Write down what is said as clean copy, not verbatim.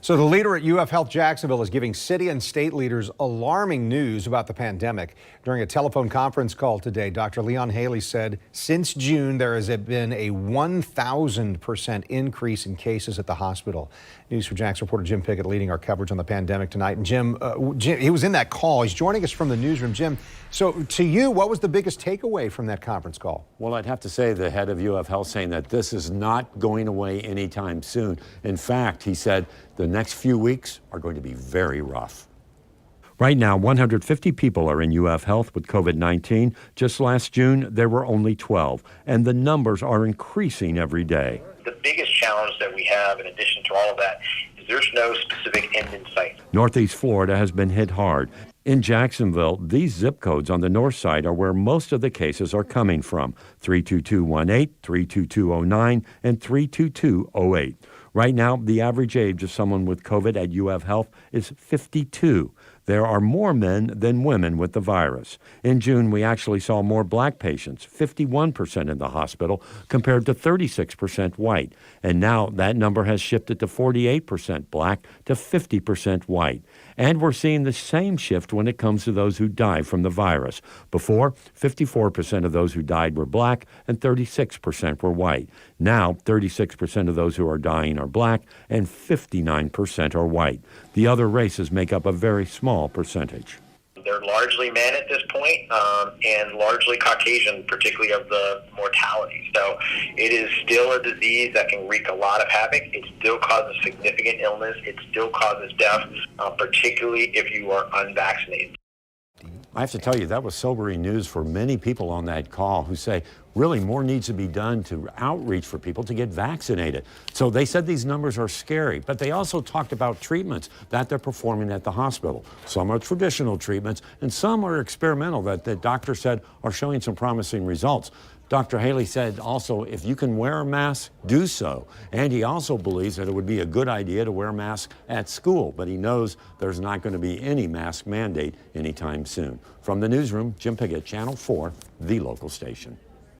So the leader at UF Health Jacksonville is giving city and state leaders alarming news about the pandemic. During a telephone conference call today, Dr. Leon Haley said since June there has been a 1,000% increase in cases at the hospital. News for Jax reporter Jim Pickett leading our coverage on the pandemic tonight. And Jim, he was in that call. He's joining us from the newsroom. Jim, so to you, what was the biggest takeaway from that conference call? Well, I'd have to say the head of UF Health saying that this is not going away anytime soon. In fact, he said the next few weeks are going to be very rough. Right now, 150 people are in UF Health with COVID-19. Just last June, there were only 12, and the numbers are increasing every day. The biggest challenge that we have, in addition to all of that, is there's no specific end in sight. Northeast Florida has been hit hard. In Jacksonville, these zip codes on the north side are where most of the cases are coming from: 32218, 32209, and 32208. Right now, the average age of someone with COVID at UF Health is 52. There are more men than women with the virus. In June, we actually saw more black patients, 51% in the hospital, compared to 36% white. And now that number has shifted to 48% black to 50% white. And we're seeing the same shift when it comes to those who die from the virus. Before, 54% of those who died were black and 36% were white. Now, 36% of those who are dying are black and 59% are white. The other races make up a very small percentage. They're largely men at this point, and largely Caucasian, particularly of the mortality. So it is still a disease that can wreak a lot of havoc. It still causes significant illness. It still causes death, particularly if you are unvaccinated. I have to tell you, that was sobering news for many people on that call who say really more needs to be done to outreach for people to get vaccinated. So they said these numbers are scary, but they also talked about treatments that they're performing at the hospital. Some are traditional treatments and some are experimental that the doctor said are showing some promising results. Dr. Haley said also, if you can wear a mask, do so. And he also believes that it would be a good idea to wear a mask at school, but he knows there's not going to be any mask mandate anytime soon. From the newsroom, Jim Pickett, Channel 4, the local station.